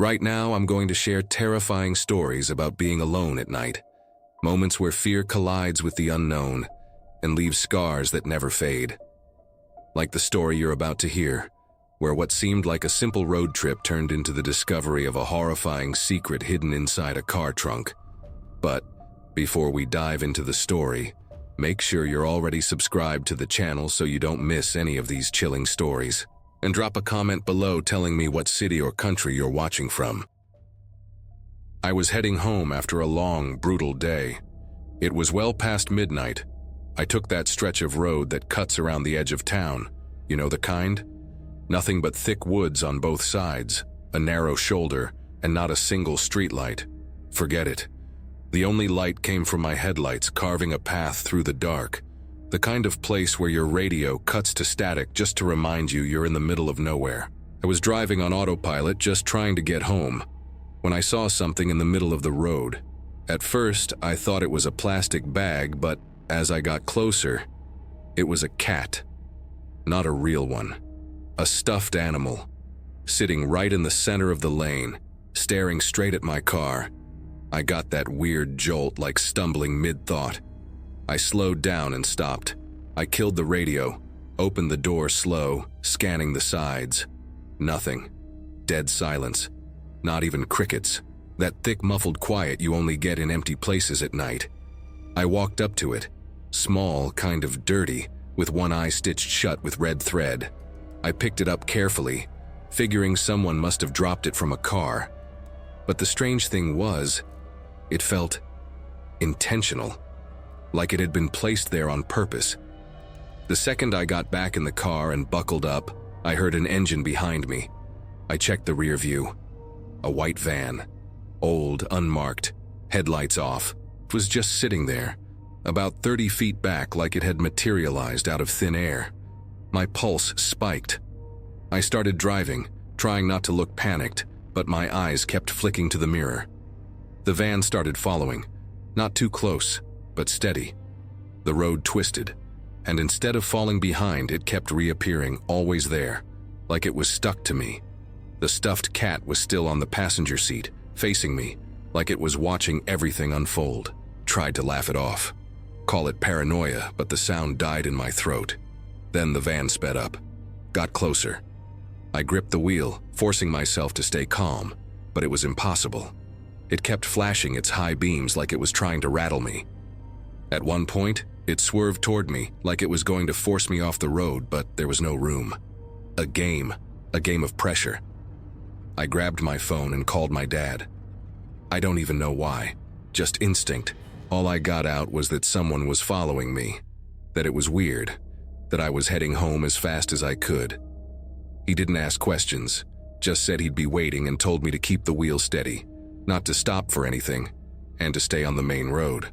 Right now, I'm going to share terrifying stories about being alone at night, moments where fear collides with the unknown and leaves scars that never fade. Like the story you're about to hear, where what seemed like a simple road trip turned into the discovery of a horrifying secret hidden inside a car trunk. But before we dive into the story, make sure you're already subscribed to the channel so you don't miss any of these chilling stories. And drop a comment below telling me what city or country you're watching from. I was heading home after a long, brutal day. It was well past midnight. I took that stretch of road that cuts around the edge of town. You know the kind? Nothing but thick woods on both sides, a narrow shoulder, and not a single streetlight. Forget it. The only light came from my headlights carving a path through the dark. The kind of place where your radio cuts to static just to remind you you're in the middle of nowhere. I was driving on autopilot just trying to get home when I saw something in the middle of the road. At first, I thought it was a plastic bag, but as I got closer, it was a cat. Not a real one. A stuffed animal, sitting right in the center of the lane, staring straight at my car. I got that weird jolt like stumbling mid-thought. I slowed down and stopped. I killed the radio, opened the door slow, scanning the sides. Nothing. Dead silence. Not even crickets. That thick muffled quiet you only get in empty places at night. I walked up to it. Small, kind of dirty, with one eye stitched shut with red thread. I picked it up carefully, figuring someone must have dropped it from a car. But the strange thing was, it felt intentional. Like it had been placed there on purpose. The second I got back in the car and buckled up, I heard an engine behind me. I checked the rear view. A white van. Old, unmarked, headlights off. It was just sitting there, about 30 feet back like it had materialized out of thin air. My pulse spiked. I started driving, trying not to look panicked, but my eyes kept flicking to the mirror. The van started following, not too close, but steady. The road twisted, and instead of falling behind, it kept reappearing, always there, like it was stuck to me. The stuffed cat was still on the passenger seat, facing me, like it was watching everything unfold. Tried to laugh it off. Call it paranoia, but the sound died in my throat. Then the van sped up, got closer. I gripped the wheel, forcing myself to stay calm, but it was impossible. It kept flashing its high beams like it was trying to rattle me. At one point, it swerved toward me like it was going to force me off the road, but there was no room. A game of pressure. I grabbed my phone and called my dad. I don't even know why, just instinct. All I got out was that someone was following me, that it was weird, that I was heading home as fast as I could. He didn't ask questions, just said he'd be waiting and told me to keep the wheel steady, not to stop for anything, and to stay on the main road.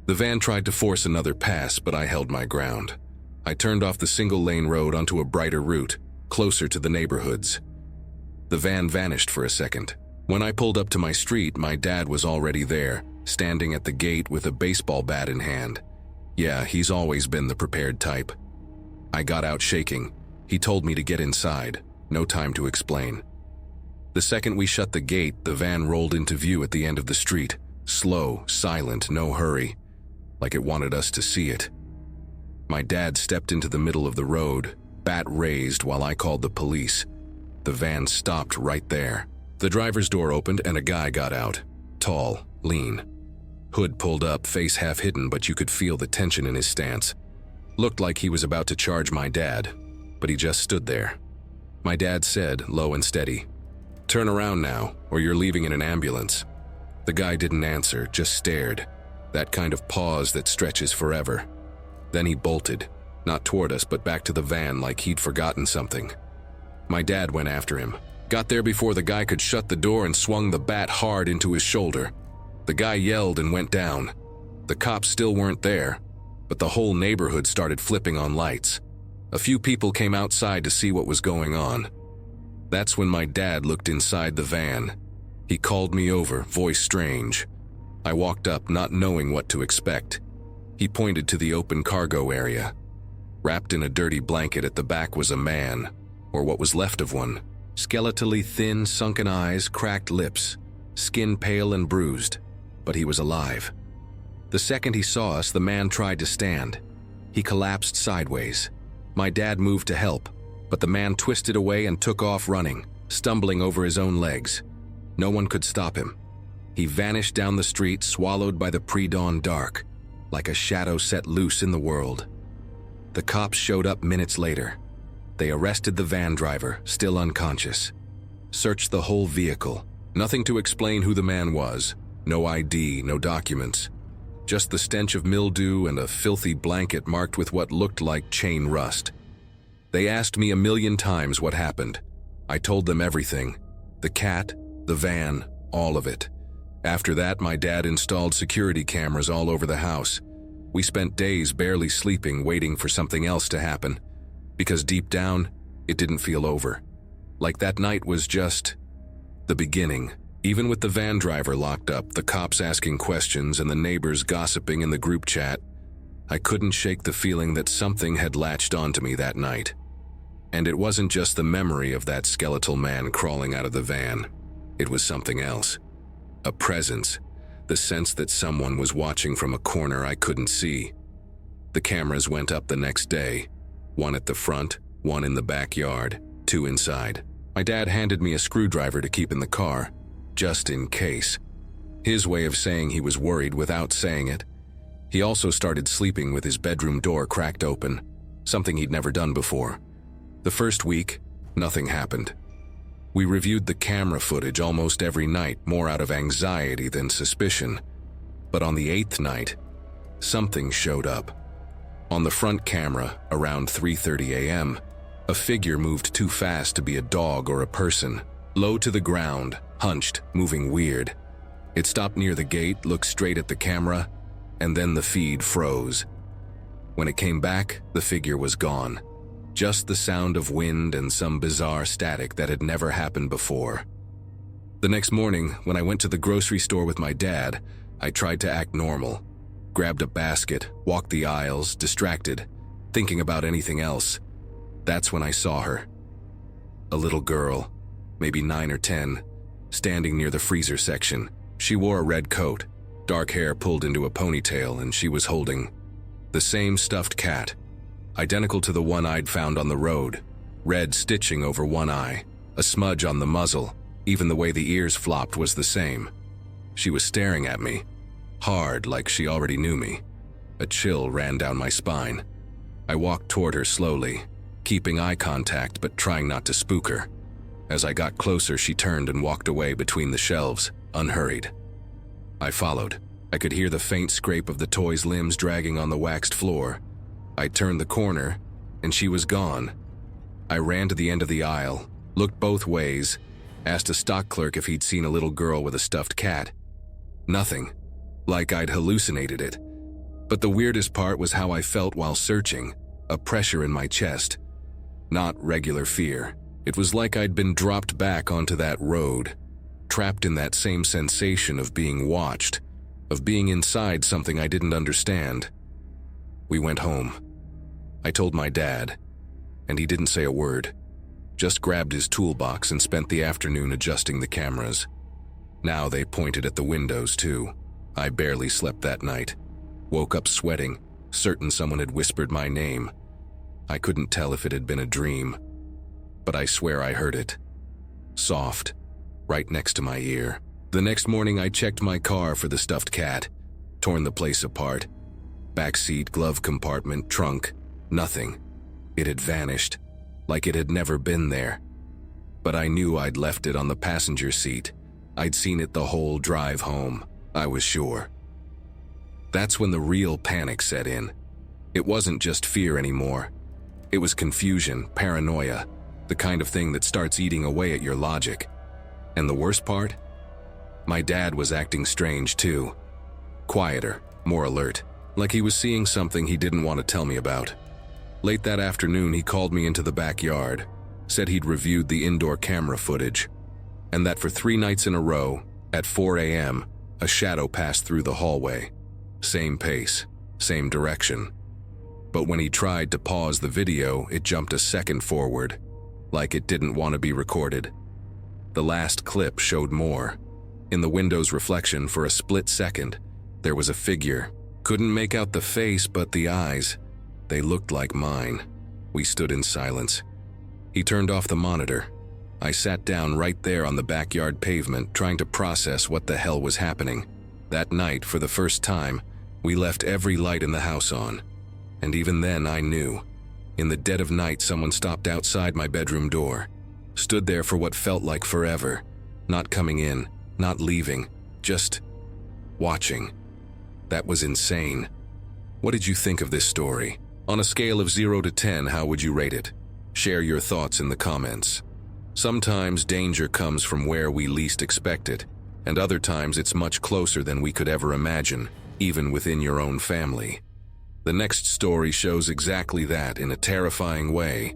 The van tried to force another pass, but I held my ground. I turned off the single-lane road onto a brighter route, closer to the neighborhoods. The van vanished for a second. When I pulled up to my street, my dad was already there, standing at the gate with a baseball bat in hand. Yeah, he's always been the prepared type. I got out shaking. He told me to get inside. No time to explain. The second we shut the gate, the van rolled into view at the end of the street. Slow, silent, no hurry. Like it wanted us to see it. My dad stepped into the middle of the road, bat raised while I called the police. The van stopped right there. The driver's door opened and a guy got out. Tall, lean. Hood pulled up, face half hidden, but you could feel the tension in his stance. Looked like he was about to charge my dad, but he just stood there. My dad said, low and steady, "Turn around now, or you're leaving in an ambulance." The guy didn't answer, just stared. That kind of pause that stretches forever. Then he bolted, not toward us, but back to the van like he'd forgotten something. My dad went after him, got there before the guy could shut the door and swung the bat hard into his shoulder. The guy yelled and went down. The cops still weren't there, but the whole neighborhood started flipping on lights. A few people came outside to see what was going on. That's when my dad looked inside the van. He called me over, voice strange. I walked up, not knowing what to expect. He pointed to the open cargo area. Wrapped in a dirty blanket at the back was a man, or what was left of one, Skeletally thin, sunken eyes, cracked lips, skin pale and bruised, but he was alive. The second he saw us, the man tried to stand. He collapsed sideways. My dad moved to help, but the man twisted away and took off running, stumbling over his own legs. No one could stop him. He vanished down the street, swallowed by the pre-dawn dark, like a shadow set loose in the world. The cops showed up minutes later. They arrested the van driver, still unconscious. Searched the whole vehicle. Nothing to explain who the man was. No ID, no documents. Just the stench of mildew and a filthy blanket marked with what looked like chain rust. They asked me 1,000,000 times what happened. I told them everything. The cat, the van, all of it. After that, my dad installed security cameras all over the house. We spent days barely sleeping, waiting for something else to happen. Because deep down, it didn't feel over. Like that night was just the beginning. Even with the van driver locked up, the cops asking questions, and the neighbors gossiping in the group chat, I couldn't shake the feeling that something had latched onto me that night. And it wasn't just the memory of that skeletal man crawling out of the van. It was something else. A presence. The sense that someone was watching from a corner I couldn't see. The cameras went up the next day. One at the front, one in the backyard, 2 inside. My dad handed me a screwdriver to keep in the car, just in case. His way of saying he was worried without saying it. He also started sleeping with his bedroom door cracked open, something he'd never done before. The first week, nothing happened. We reviewed the camera footage almost every night, more out of anxiety than suspicion. But on the 8th night, something showed up. On the front camera, around 3:30 a.m., a figure moved too fast to be a dog or a person, low to the ground, hunched, moving weird. It stopped near the gate, looked straight at the camera, and then the feed froze. When it came back, the figure was gone. Just the sound of wind and some bizarre static that had never happened before. The next morning, when I went to the grocery store with my dad, I tried to act normal. Grabbed a basket, walked the aisles, distracted, thinking about anything else. That's when I saw her. A little girl, maybe 9 or 10, standing near the freezer section. She wore a red coat, dark hair pulled into a ponytail, and she was holding the same stuffed cat, identical to the one I'd found on the road. Red stitching over one eye, a smudge on the muzzle, even the way the ears flopped was the same. She was staring at me, hard, like she already knew me. A chill ran down my spine. I walked toward her slowly, keeping eye contact but trying not to spook her. As I got closer, she turned and walked away between the shelves, unhurried. I followed. I could hear the faint scrape of the toy's limbs dragging on the waxed floor. I turned the corner, and she was gone. I ran to the end of the aisle, looked both ways, asked a stock clerk if he'd seen a little girl with a stuffed cat. Nothing. Like I'd hallucinated it. But the weirdest part was how I felt while searching, a pressure in my chest. Not regular fear. It was like I'd been dropped back onto that road, trapped in that same sensation of being watched, of being inside something I didn't understand. We went home. I told my dad, and he didn't say a word, just grabbed his toolbox and spent the afternoon adjusting the cameras. Now they pointed at the windows too. I barely slept that night. Woke up sweating, certain someone had whispered my name. I couldn't tell if it had been a dream, but I swear I heard it. Soft, right next to my ear. The next morning I checked my car for the stuffed cat, torn the place apart. Backseat, glove compartment, trunk, nothing. It had vanished, like it had never been there. But I knew I'd left it on the passenger seat. I'd seen it the whole drive home, I was sure. That's when the real panic set in. It wasn't just fear anymore. It was confusion, paranoia, the kind of thing that starts eating away at your logic. And the worst part? My dad was acting strange too. Quieter, more alert, like he was seeing something he didn't want to tell me about. Late that afternoon, he called me into the backyard, said he'd reviewed the indoor camera footage, and that for 3 nights in a row, at 4 a.m., a shadow passed through the hallway. Same pace, same direction. But when he tried to pause the video, it jumped a second forward. like it didn't want to be recorded. The last clip showed more. In the window's reflection, for a split second, there was a figure. Couldn't make out the face, but the eyes. They looked like mine. We stood in silence. He turned off the monitor. I sat down right there on the backyard pavement, trying to process what the hell was happening. That night, for the first time, we left every light in the house on. And even then, I knew. In the dead of night, someone stopped outside my bedroom door. Stood there for what felt like forever. Not coming in, not leaving, just watching. That was insane. What did you think of this story? On a scale of 0 to 10, how would you rate it? Share your thoughts in the comments. Sometimes danger comes from where we least expect it, and other times it's much closer than we could ever imagine, even within your own family. The next story shows exactly that in a terrifying way,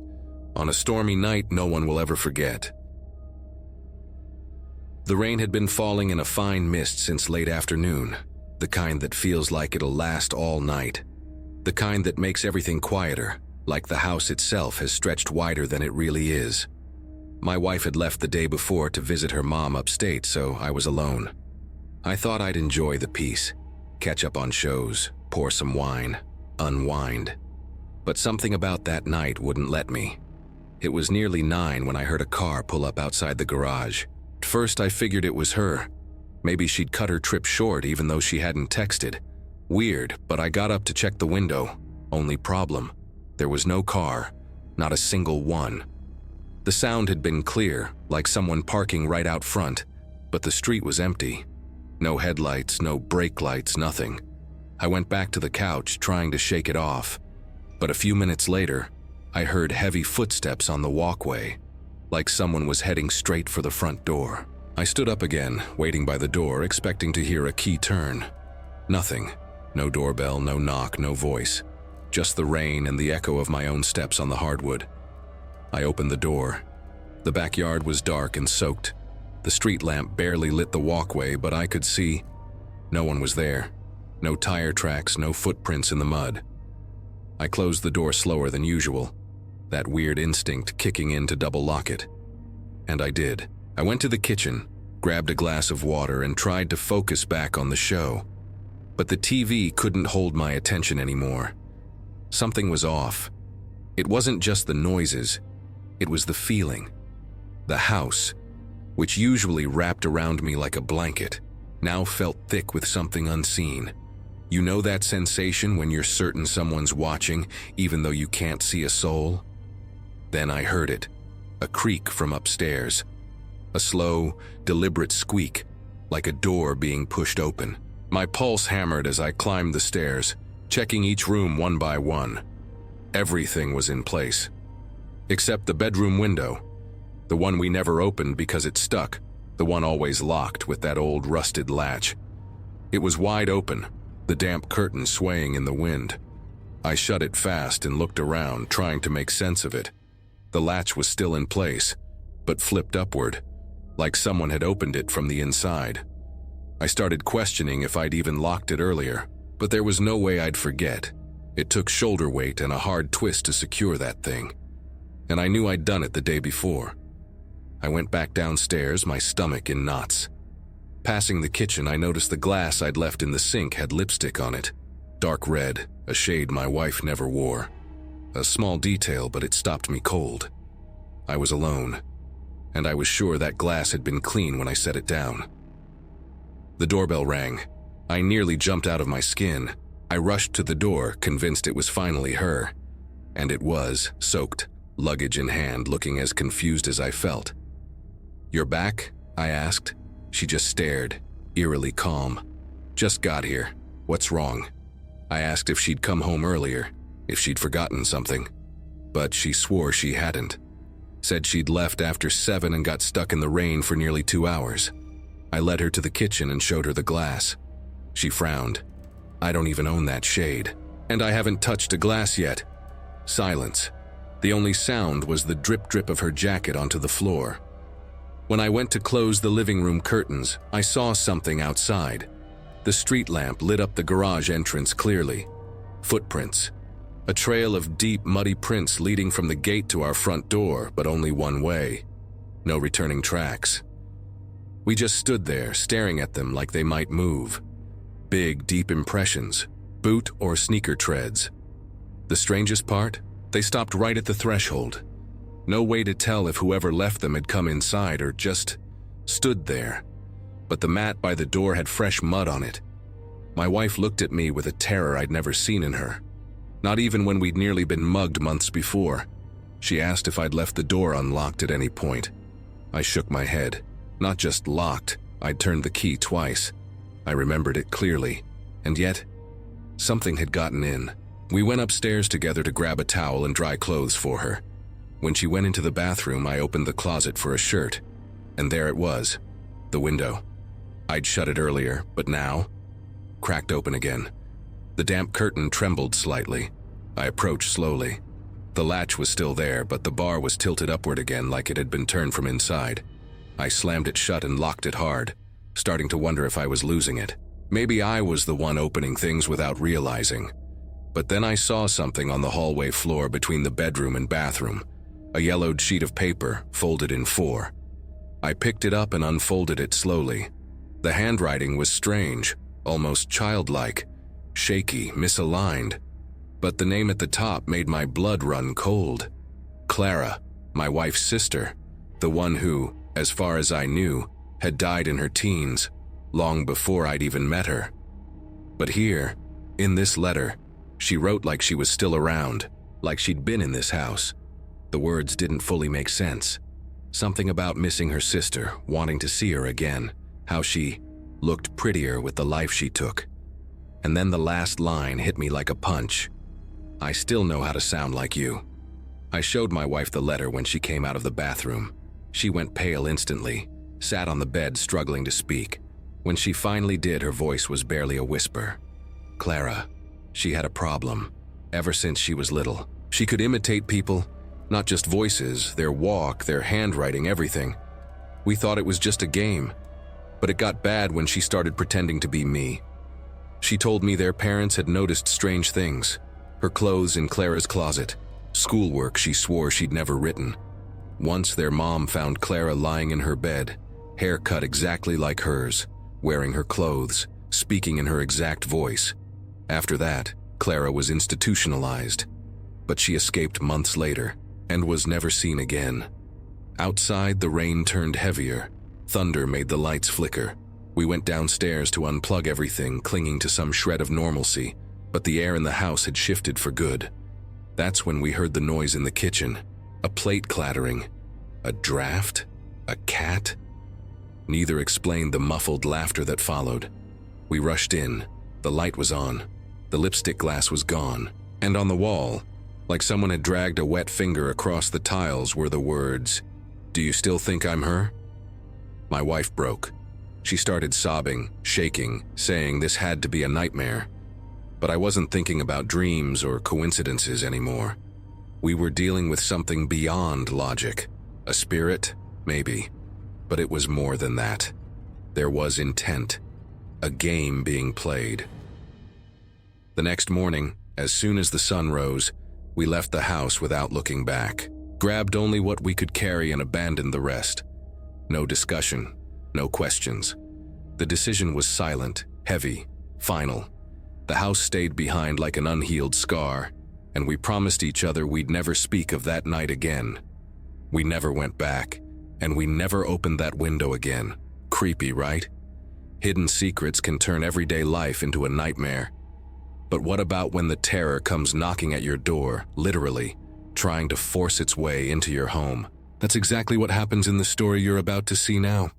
on a stormy night no one will ever forget. The rain had been falling in a fine mist since late afternoon, the kind that feels like it'll last all night. The kind that makes everything quieter, like the house itself has stretched wider than it really is. My wife had left the day before to visit her mom upstate, so I was alone. I thought I'd enjoy the peace, catch up on shows, pour some wine, unwind. But something about that night wouldn't let me. It was nearly 9 when I heard a car pull up outside the garage. At first I figured it was her. Maybe she'd cut her trip short even though she hadn't texted. Weird, but I got up to check the window. Only problem, there was no car, not a single one. The sound had been clear, like someone parking right out front, but the street was empty. No headlights, no brake lights, nothing. I went back to the couch, trying to shake it off. But a few minutes later, I heard heavy footsteps on the walkway, like someone was heading straight for the front door. I stood up again, waiting by the door, expecting to hear a key turn. Nothing. No doorbell, no knock, no voice. Just the rain and the echo of my own steps on the hardwood. I opened the door. The backyard was dark and soaked. The street lamp barely lit the walkway, but I could see. No one was there. No tire tracks, no footprints in the mud. I closed the door slower than usual, that weird instinct kicking in to double lock it. And I did. I went to the kitchen, grabbed a glass of water, and tried to focus back on the show. But the TV couldn't hold my attention anymore. Something was off. It wasn't just the noises, it was the feeling. The house, which usually wrapped around me like a blanket, now felt thick with something unseen. You know that sensation when you're certain someone's watching, even though you can't see a soul? Then I heard it, a creak from upstairs. A slow, deliberate squeak, like a door being pushed open. My pulse hammered as I climbed the stairs, checking each room one by one. Everything was in place. Except the bedroom window. The one we never opened because it stuck, the one always locked with that old rusted latch. It was wide open, the damp curtain swaying in the wind. I shut it fast and looked around, trying to make sense of it. The latch was still in place, but flipped upward, like someone had opened it from the inside. I started questioning if I'd even locked it earlier, but there was no way I'd forget. It took shoulder weight and a hard twist to secure that thing. And I knew I'd done it the day before. I went back downstairs, my stomach in knots. Passing the kitchen, I noticed the glass I'd left in the sink had lipstick on it. Dark red, a shade my wife never wore. A small detail, but it stopped me cold. I was alone, and I was sure that glass had been clean when I set it down. The doorbell rang. I nearly jumped out of my skin. I rushed to the door, convinced it was finally her. And it was, soaked, luggage in hand, looking as confused as I felt. "You're back?" I asked. She just stared, eerily calm. "Just got here. What's wrong?" I asked if she'd come home earlier, if she'd forgotten something. But she swore she hadn't. Said she'd left after 7 and got stuck in the rain for nearly 2 hours. I led her to the kitchen and showed her the glass. She frowned. "I don't even own that shade, and I haven't touched a glass yet." Silence. The only sound was the drip-drip of her jacket onto the floor. When I went to close the living room curtains, I saw something outside. The street lamp lit up the garage entrance clearly. Footprints. A trail of deep, muddy prints leading from the gate to our front door, but only one way. No returning tracks. We just stood there, staring at them like they might move. Big, deep impressions, boot or sneaker treads. The strangest part? They stopped right at the threshold. No way to tell if whoever left them had come inside or just stood there. But the mat by the door had fresh mud on it. My wife looked at me with a terror I'd never seen in her. Not even when we'd nearly been mugged months before. She asked if I'd left the door unlocked at any point. I shook my head. Not just locked, I'd turned the key twice. I remembered it clearly. And yet, something had gotten in. We went upstairs together to grab a towel and dry clothes for her. When she went into the bathroom, I opened the closet for a shirt. And there it was, the window. I'd shut it earlier, but now, cracked open again. The damp curtain trembled slightly. I approached slowly. The latch was still there, but the bar was tilted upward again like it had been turned from inside. I slammed it shut and locked it hard, starting to wonder if I was losing it. Maybe I was the one opening things without realizing. But then I saw something on the hallway floor between the bedroom and bathroom. A yellowed sheet of paper, folded in 4. I picked it up and unfolded it slowly. The handwriting was strange, almost childlike, shaky, misaligned. But the name at the top made my blood run cold. Clara, my wife's sister, the one who, as far as I knew, had died in her teens, long before I'd even met her. But here, in this letter, she wrote like she was still around, like she'd been in this house. The words didn't fully make sense. Something about missing her sister, wanting to see her again, how she looked prettier with the life she took. And then the last line hit me like a punch. I still know how to sound like you. I showed my wife the letter when she came out of the bathroom. She went pale instantly, sat on the bed struggling to speak. When she finally did, her voice was barely a whisper. Clara, she had a problem. Ever since she was little, she could imitate people, not just voices, their walk, their handwriting, everything. We thought it was just a game, but it got bad when she started pretending to be me. She told me their parents had noticed strange things. Her clothes in Clara's closet, schoolwork she swore she'd never written. Once their mom found Clara lying in her bed, hair cut exactly like hers, wearing her clothes, speaking in her exact voice. After that, Clara was institutionalized, but she escaped months later and was never seen again. Outside, the rain turned heavier. Thunder made the lights flicker. We went downstairs to unplug everything, clinging to some shred of normalcy, but the air in the house had shifted for good. That's when we heard the noise in the kitchen, a plate clattering, a draft, a cat. Neither explained the muffled laughter that followed. We rushed in. The light was on. The lipstick glass was gone. And on the wall, like someone had dragged a wet finger across the tiles, were the words, "Do you still think I'm her?" My wife broke. She started sobbing, shaking, saying this had to be a nightmare. But I wasn't thinking about dreams or coincidences anymore. We were dealing with something beyond logic. A spirit, maybe. But it was more than that. There was intent. A game being played. The next morning, as soon as the sun rose, we left the house without looking back, grabbed only what we could carry and abandoned the rest. No discussion, no questions. The decision was silent, heavy, final. The house stayed behind like an unhealed scar, and we promised each other we'd never speak of that night again. We never went back, and we never opened that window again. Creepy, right? Hidden secrets can turn everyday life into a nightmare. But what about when the terror comes knocking at your door, literally, trying to force its way into your home? That's exactly what happens in the story you're about to see now.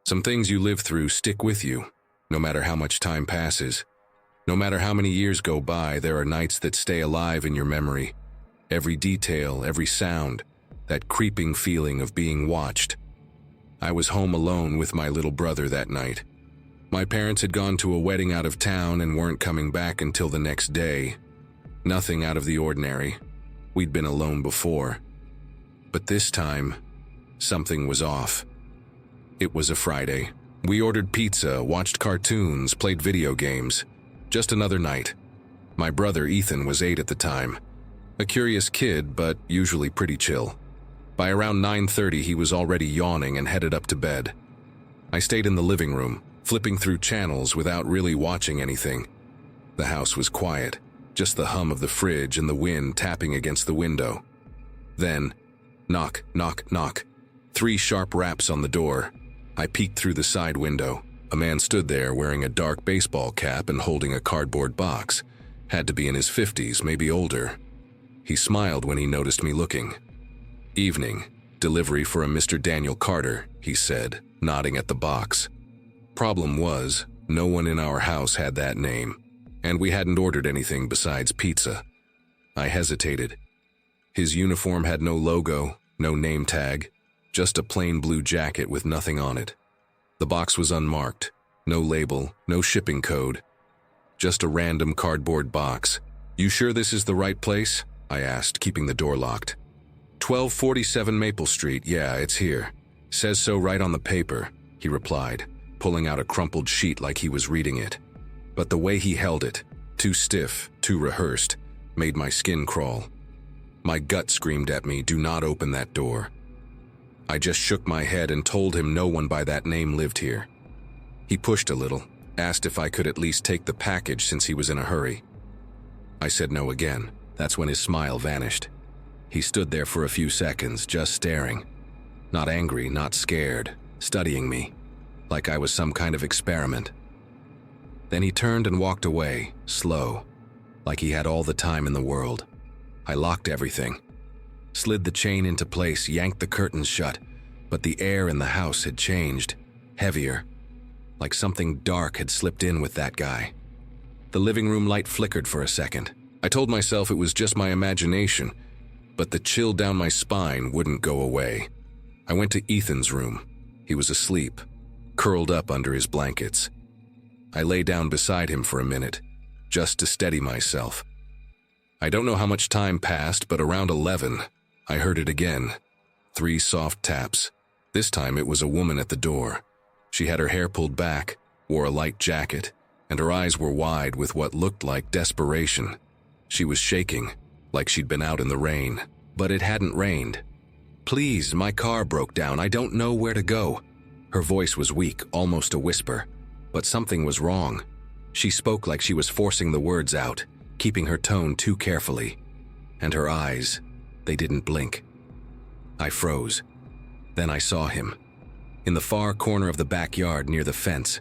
Some things you live through stick with you, no matter how much time passes. No matter how many years go by, there are nights that stay alive in your memory. Every detail, every sound, that creeping feeling of being watched. I was home alone with my little brother that night. My parents had gone to a wedding out of town and weren't coming back until the next day. Nothing out of the ordinary. We'd been alone before. But this time, something was off. It was a Friday. We ordered pizza, watched cartoons, played video games. Just another night. My brother Ethan was 8 at the time. A curious kid, but usually pretty chill. By around 9:30, he was already yawning and headed up to bed. I stayed in the living room, flipping through channels without really watching anything. The house was quiet, just the hum of the fridge and the wind tapping against the window. Then, knock, knock, knock. 3 sharp raps on the door. I peeked through the side window. A man stood there wearing a dark baseball cap and holding a cardboard box. Had to be in his 50s, maybe older. He smiled when he noticed me looking. "Evening. Delivery for a Mr. Daniel Carter," he said, nodding at the box. Problem was, no one in our house had that name, and we hadn't ordered anything besides pizza. I hesitated. His uniform had no logo, no name tag, just a plain blue jacket with nothing on it. The box was unmarked, no label, no shipping code. Just a random cardboard box. "You sure this is the right place?" I asked, keeping the door locked. 1247 Maple Street, yeah, it's here. Says so right on the paper, he replied, pulling out a crumpled sheet like he was reading it. But the way he held it, too stiff, too rehearsed, made my skin crawl. My gut screamed at me, "Do not open that door." I just shook my head and told him no one by that name lived here. He pushed a little, asked if I could at least take the package since he was in a hurry. I said no again. That's when his smile vanished. He stood there for a few seconds, just staring. Not angry, not scared, studying me, like I was some kind of experiment. Then he turned and walked away, slow, like he had all the time in the world. I locked everything, slid the chain into place, yanked the curtains shut, but the air in the house had changed, heavier, like something dark had slipped in with that guy. The living room light flickered for a second. I told myself it was just my imagination, but the chill down my spine wouldn't go away. I went to Ethan's room. He was asleep, curled up under his blankets. I lay down beside him for a minute, just to steady myself. I don't know how much time passed, but around 11, I heard it again. 3 soft taps. This time it was a woman at the door. She had her hair pulled back, wore a light jacket, and her eyes were wide with what looked like desperation. She was shaking, like she'd been out in the rain, but it hadn't rained. "Please, my car broke down. I don't know where to go." Her voice was weak, almost a whisper, but something was wrong. She spoke like she was forcing the words out, keeping her tone too carefully. And her eyes, they didn't blink. I froze. Then I saw him. In the far corner of the backyard near the fence.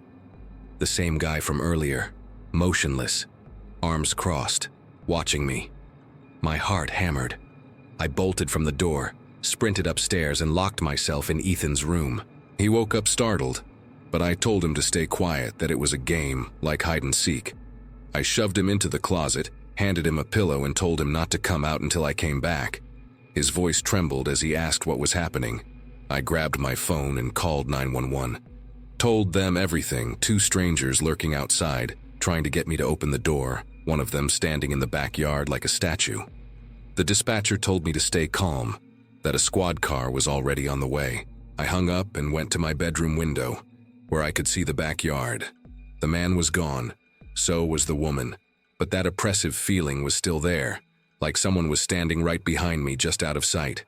The same guy from earlier, motionless, arms crossed, watching me. My heart hammered. I bolted from the door, sprinted upstairs, and locked myself in Ethan's room. He woke up startled, but I told him to stay quiet, that it was a game, like hide and seek. I shoved him into the closet, handed him a pillow, and told him not to come out until I came back. His voice trembled as he asked what was happening. I grabbed my phone and called 911. Told them everything, 2 strangers lurking outside, trying to get me to open the door, one of them standing in the backyard like a statue. The dispatcher told me to stay calm, that a squad car was already on the way. I hung up and went to my bedroom window, where I could see the backyard. The man was gone, so was the woman, but that oppressive feeling was still there, like someone was standing right behind me just out of sight.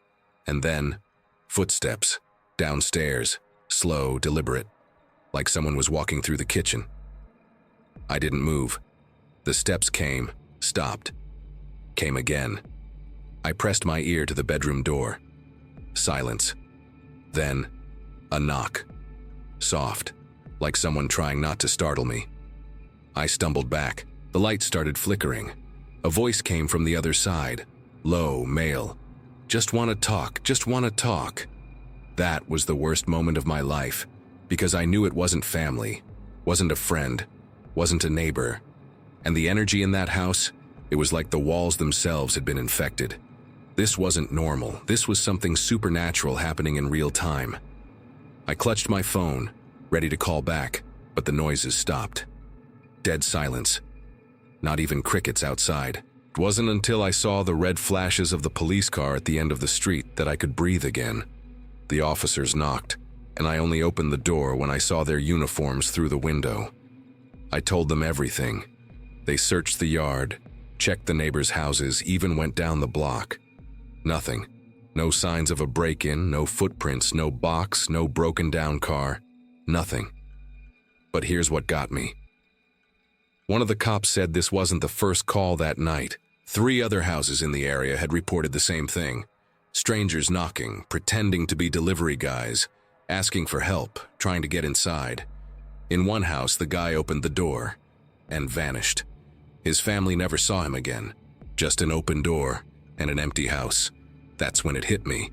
And then, footsteps, downstairs, slow, deliberate, like someone was walking through the kitchen. I didn't move. The steps came, stopped, came again. I pressed my ear to the bedroom door. Silence. Then, a knock. Soft, like someone trying not to startle me. I stumbled back. The light started flickering. A voice came from the other side, low, male. "Just want to talk, just want to talk." That was the worst moment of my life, because I knew it wasn't family, wasn't a friend, wasn't a neighbor. And the energy in that house, it was like the walls themselves had been infected. This wasn't normal. This was something supernatural happening in real time. I clutched my phone, ready to call back, but the noises stopped. Dead silence. Not even crickets outside. It wasn't until I saw the red flashes of the police car at the end of the street that I could breathe again. The officers knocked, and I only opened the door when I saw their uniforms through the window. I told them everything. They searched the yard, Checked the neighbors' houses, even went down the block. Nothing. No signs of a break-in, no footprints, no box, no broken-down car. Nothing. But here's what got me. One of the cops said this wasn't the first call that night. 3 other houses in the area had reported the same thing. Strangers knocking, pretending to be delivery guys, asking for help, trying to get inside. In one house, the guy opened the door and vanished. His family never saw him again. Just an open door and an empty house. That's when it hit me.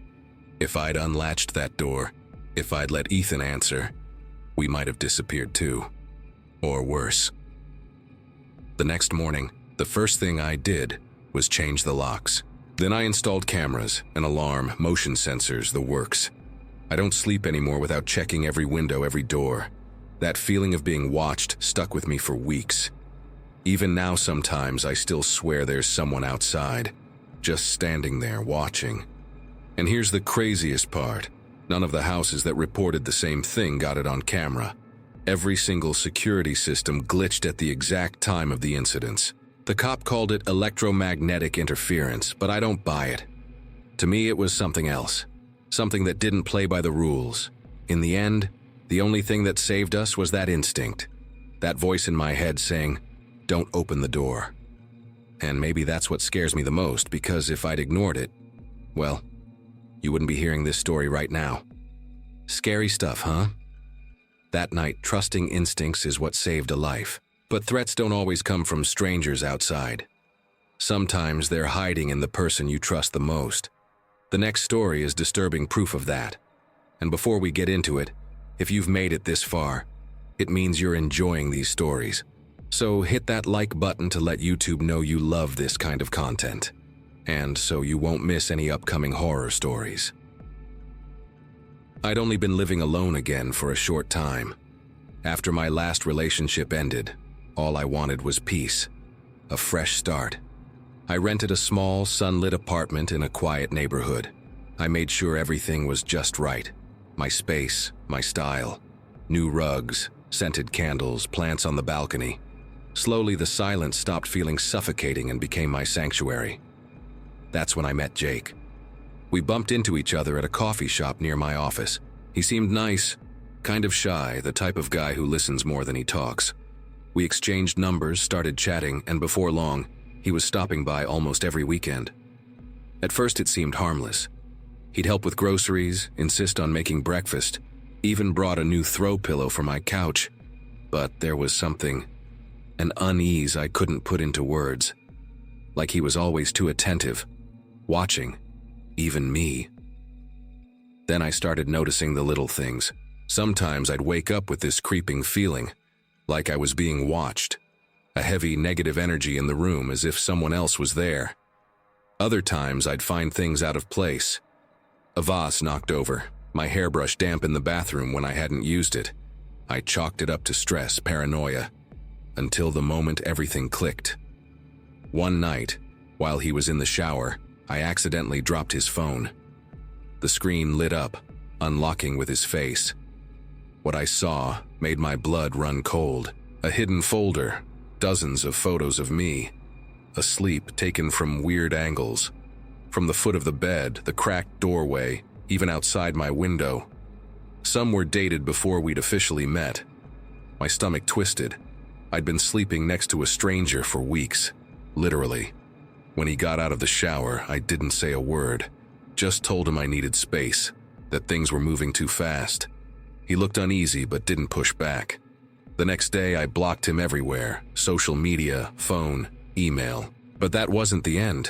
If I'd unlatched that door, if I'd let Ethan answer, we might have disappeared too. Or worse. The next morning, the first thing I did was change the locks. Then I installed cameras, an alarm, motion sensors, the works. I don't sleep anymore without checking every window, every door. That feeling of being watched stuck with me for weeks. Even now sometimes I still swear there's someone outside, just standing there watching. And here's the craziest part. None of the houses that reported the same thing got it on camera. Every single security system glitched at the exact time of the incidents. The cop called it electromagnetic interference, but I don't buy it. To me, it was something else. Something that didn't play by the rules. In the end, the only thing that saved us was that instinct. That voice in my head saying, "Don't open the door." And maybe that's what scares me the most, because if I'd ignored it, well, you wouldn't be hearing this story right now. Scary stuff, huh? That night, trusting instincts is what saved a life. But threats don't always come from strangers outside. Sometimes they're hiding in the person you trust the most. The next story is disturbing proof of that. And before we get into it, if you've made it this far, it means you're enjoying these stories. So hit that like button to let YouTube know you love this kind of content. And so you won't miss any upcoming horror stories. I'd only been living alone again for a short time. After my last relationship ended, all I wanted was peace, a fresh start. I rented a small, sunlit apartment in a quiet neighborhood. I made sure everything was just right. My space, my style, new rugs, scented candles, plants on the balcony. Slowly, the silence stopped feeling suffocating and became my sanctuary. That's when I met Jake. We bumped into each other at a coffee shop near my office. He seemed nice, kind of shy, the type of guy who listens more than he talks. We exchanged numbers, started chatting, and before long, he was stopping by almost every weekend. At first it seemed harmless. He'd help with groceries, insist on making breakfast, even brought a new throw pillow for my couch. But there was something, an unease I couldn't put into words. Like he was always too attentive, watching, even me. Then I started noticing the little things. Sometimes I'd wake up with this creeping feeling, like I was being watched, a heavy negative energy in the room as if someone else was there. Other times I'd find things out of place. A vase knocked over, my hairbrush damp in the bathroom when I hadn't used it. I chalked it up to stress, paranoia, until the moment everything clicked. One night, while he was in the shower, I accidentally dropped his phone. The screen lit up, unlocking with his face. What I saw made my blood run cold. A hidden folder, dozens of photos of me, asleep, taken from weird angles. From the foot of the bed, the cracked doorway, even outside my window. Some were dated before we'd officially met. My stomach twisted. I'd been sleeping next to a stranger for weeks, literally. When he got out of the shower, I didn't say a word, just told him I needed space, that things were moving too fast. He looked uneasy but didn't push back. The next day, I blocked him everywhere, social media, phone, email. But that wasn't the end.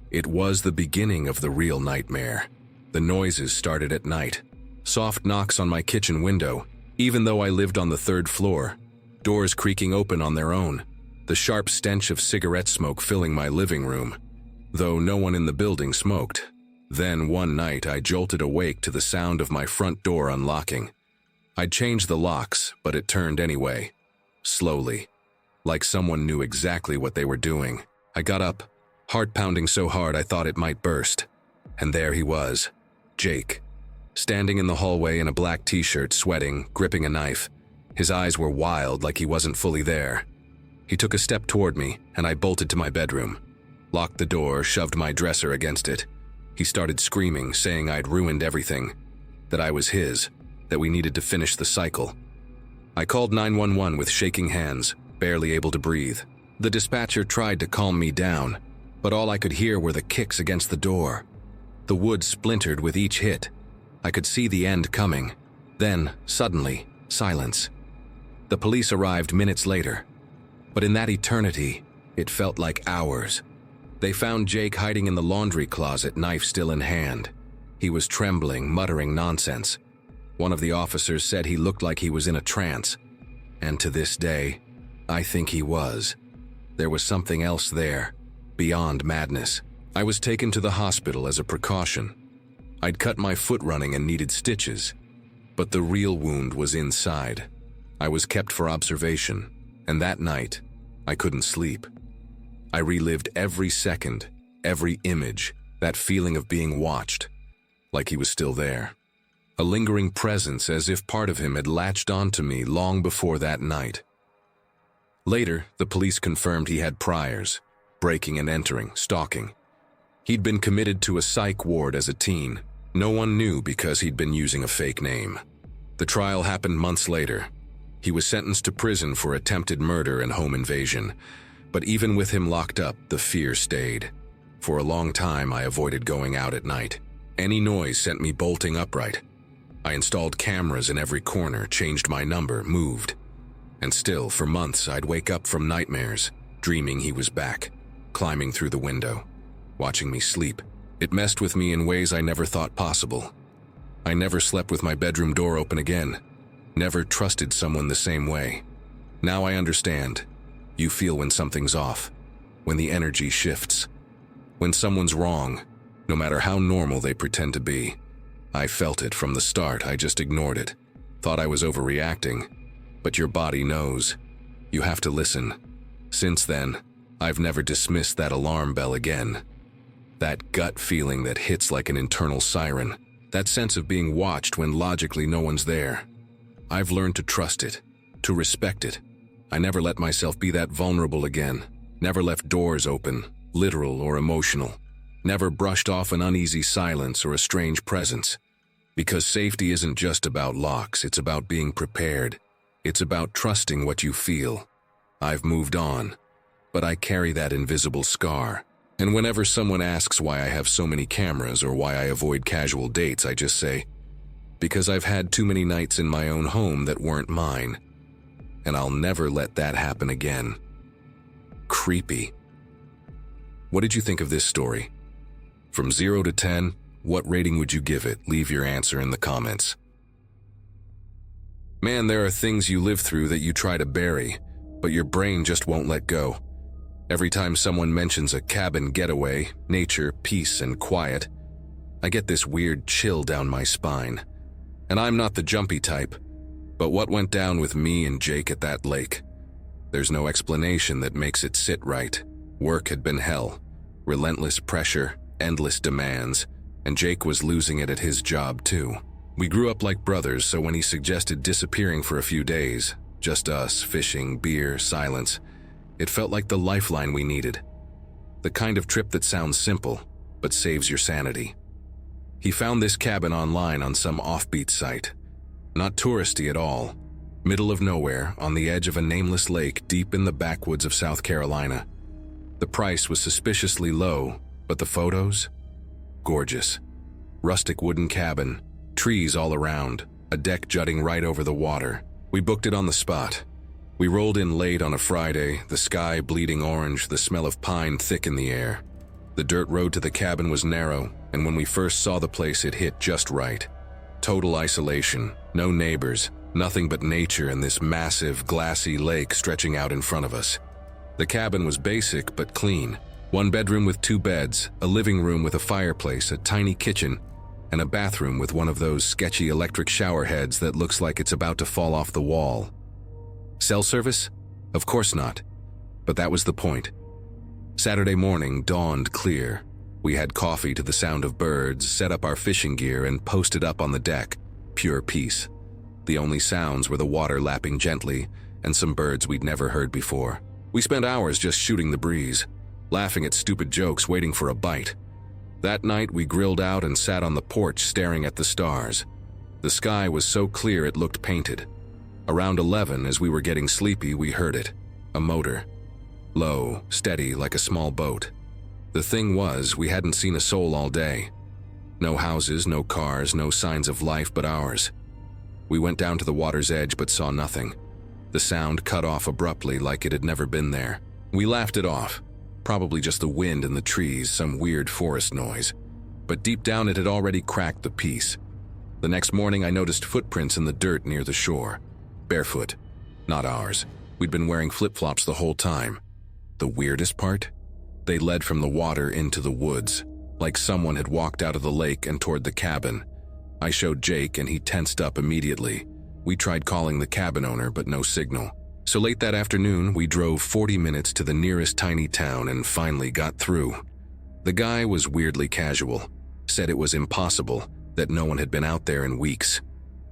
It was the beginning of the real nightmare. The noises started at night. Soft knocks on my kitchen window, even though I lived on the 3rd floor. Doors creaking open on their own. The sharp stench of cigarette smoke filling my living room, though no one in the building smoked. Then one night, I jolted awake to the sound of my front door unlocking. I'd changed the locks, but it turned anyway. Slowly. Like someone knew exactly what they were doing. I got up, heart pounding so hard I thought it might burst. And there he was, Jake, standing in the hallway in a black t-shirt, sweating, gripping a knife. His eyes were wild, like he wasn't fully there. He took a step toward me, and I bolted to my bedroom. Locked the door, shoved my dresser against it. He started screaming, saying I'd ruined everything, that I was his, that we needed to finish the cycle. I called 911 with shaking hands, barely able to breathe. The dispatcher tried to calm me down, but all I could hear were the kicks against the door. The wood splintered with each hit. I could see the end coming. Then, suddenly, silence. The police arrived minutes later, but in that eternity, it felt like hours. They found Jake hiding in the laundry closet, knife still in hand. He was trembling, muttering nonsense. One of the officers said he looked like he was in a trance. And to this day, I think he was. There was something else there, beyond madness. I was taken to the hospital as a precaution. I'd cut my foot running and needed stitches, but the real wound was inside. I was kept for observation, and that night, I couldn't sleep. I relived every second, every image, that feeling of being watched, like he was still there. A lingering presence, as if part of him had latched onto me long before that night. Later, the police confirmed he had priors, breaking and entering, stalking. He'd been committed to a psych ward as a teen. No one knew because he'd been using a fake name. The trial happened months later. He was sentenced to prison for attempted murder and home invasion. But even with him locked up, the fear stayed. For a long time, I avoided going out at night. Any noise sent me bolting upright. I installed cameras in every corner, changed my number, moved. And still, for months, I'd wake up from nightmares, dreaming he was back, climbing through the window, watching me sleep. It messed with me in ways I never thought possible. I never slept with my bedroom door open again. Never trusted someone the same way. Now I understand. You feel when something's off, when the energy shifts, when someone's wrong, no matter how normal they pretend to be. I felt it from the start. I just ignored it. Thought I was overreacting. But your body knows. You have to listen. Since then, I've never dismissed that alarm bell again. That gut feeling that hits like an internal siren. That sense of being watched when logically no one's there. I've learned to trust it, to respect it. I never let myself be that vulnerable again. Never left doors open, literal or emotional. Never brushed off an uneasy silence or a strange presence. Because safety isn't just about locks, it's about being prepared. It's about trusting what you feel. I've moved on, but I carry that invisible scar. And whenever someone asks why I have so many cameras or why I avoid casual dates, I just say, because I've had too many nights in my own home that weren't mine. And I'll never let that happen again. Creepy. What did you think of this story? From 0 to 10, what rating would you give it? Leave your answer in the comments. Man, there are things you live through that you try to bury, but your brain just won't let go. Every time someone mentions a cabin getaway, nature, peace, and quiet, I get this weird chill down my spine. And I'm not the jumpy type, but what went down with me and Jake at that lake? There's no explanation that makes it sit right. Work had been hell, relentless pressure, endless demands, and Jake was losing it at his job too. We grew up like brothers, so when he suggested disappearing for a few days, just us, fishing, beer, silence, it felt like the lifeline we needed. The kind of trip that sounds simple, but saves your sanity. He found this cabin online on some offbeat site. Not touristy at all. Middle of nowhere, on the edge of a nameless lake deep in the backwoods of South Carolina. The price was suspiciously low, but the photos? Gorgeous. Rustic wooden cabin, trees all around, a deck jutting right over the water. We booked it on the spot. We rolled in late on a Friday, the sky bleeding orange, the smell of pine thick in the air. The dirt road to the cabin was narrow, and when we first saw the place, it hit just right. Total isolation, no neighbors, nothing but nature and this massive, glassy lake stretching out in front of us. The cabin was basic but clean. One bedroom with 2 beds, a living room with a fireplace, a tiny kitchen, and a bathroom with one of those sketchy electric shower heads that looks like it's about to fall off the wall. Cell service? Of course not. But that was the point. Saturday morning dawned clear. We had coffee to the sound of birds, set up our fishing gear, and posted up on the deck. Pure peace. The only sounds were the water lapping gently and some birds we'd never heard before. We spent hours just shooting the breeze, laughing at stupid jokes, waiting for a bite. That night, we grilled out and sat on the porch staring at the stars. The sky was so clear it looked painted. Around 11, as we were getting sleepy, we heard it. A motor. Low, steady, like a small boat. The thing was, we hadn't seen a soul all day. No houses, no cars, no signs of life but ours. We went down to the water's edge but saw nothing. The sound cut off abruptly like it had never been there. We laughed it off. Probably just the wind in the trees, some weird forest noise. But deep down it had already cracked the peace. The next morning I noticed footprints in the dirt near the shore. Barefoot. Not ours. We'd been wearing flip-flops the whole time. The weirdest part? They led from the water into the woods, like someone had walked out of the lake and toward the cabin. I showed Jake and he tensed up immediately. We tried calling the cabin owner, but no signal. So late that afternoon, we drove 40 minutes to the nearest tiny town and finally got through. The guy was weirdly casual, said it was impossible, that no one had been out there in weeks.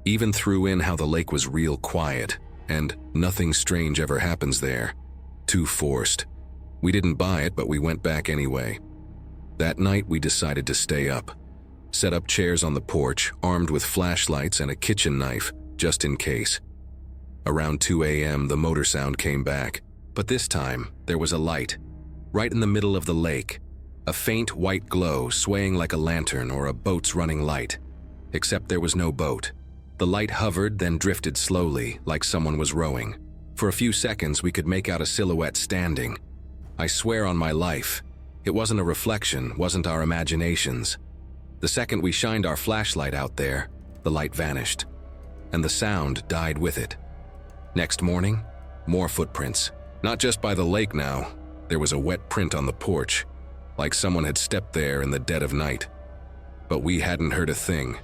Even threw in how the lake was real quiet, and nothing strange ever happens there. Too forced. We didn't buy it, but we went back anyway. That night, we decided to stay up. Set up chairs on the porch, armed with flashlights and a kitchen knife, just in case. Around 2 a.m., the motor sound came back, but this time, there was a light. Right in the middle of the lake. A faint white glow swaying like a lantern or a boat's running light. Except there was no boat. The light hovered, then drifted slowly, like someone was rowing. For a few seconds, we could make out a silhouette standing. I swear on my life, it wasn't a reflection, wasn't our imaginations. The second we shined our flashlight out there, the light vanished. And the sound died with it. Next morning, more footprints. Not just by the lake now. There was a wet print on the porch, like someone had stepped there in the dead of night. But we hadn't heard a thing.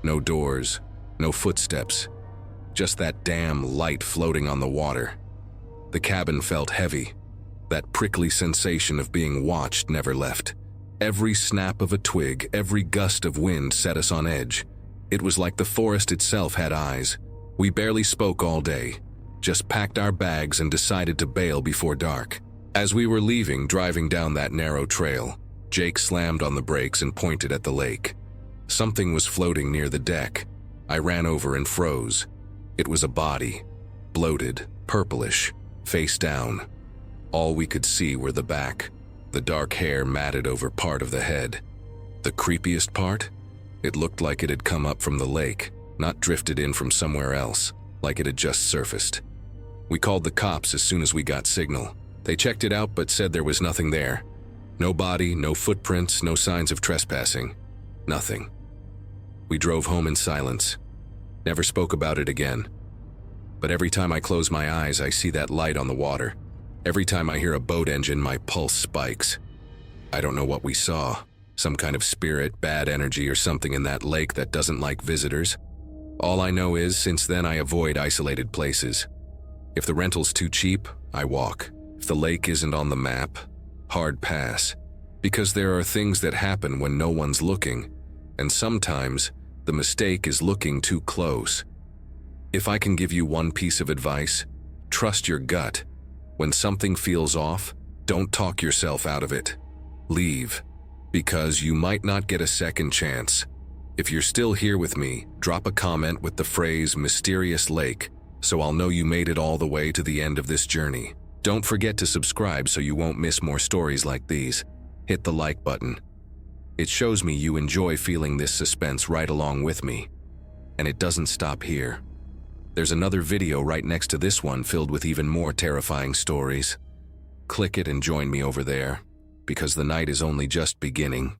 No doors, no footsteps. Just that damn light floating on the water. The cabin felt heavy. That prickly sensation of being watched never left. Every snap of a twig, every gust of wind set us on edge. It was like the forest itself had eyes. We barely spoke all day, just packed our bags and decided to bail before dark. As we were leaving, driving down that narrow trail, Jake slammed on the brakes and pointed at the lake. Something was floating near the deck. I ran over and froze. It was a body, bloated, purplish, face down. All we could see were the back, the dark hair matted over part of the head. The creepiest part? It looked like it had come up from the lake, not drifted in from somewhere else, like it had just surfaced. We called the cops as soon as we got signal. They checked it out but said there was nothing there. No body, no footprints, no signs of trespassing. Nothing. We drove home in silence. Never spoke about it again. But every time I close my eyes, I see that light on the water. Every time I hear a boat engine, my pulse spikes. I don't know what we saw. Some kind of spirit, bad energy, or something in that lake that doesn't like visitors. All I know is, since then I avoid isolated places. If the rental's too cheap, I walk. If the lake isn't on the map, hard pass. Because there are things that happen when no one's looking, and sometimes the mistake is looking too close. If I can give you one piece of advice, trust your gut. When something feels off, don't talk yourself out of it. Leave, because you might not get a second chance. If you're still here with me, drop a comment with the phrase "mysterious lake" so I'll know you made it all the way to the end of this journey. Don't forget to subscribe so you won't miss more stories like these. Hit the like button. It shows me you enjoy feeling this suspense right along with me. And it doesn't stop here. There's another video right next to this one filled with even more terrifying stories. Click it and join me over there, because the night is only just beginning.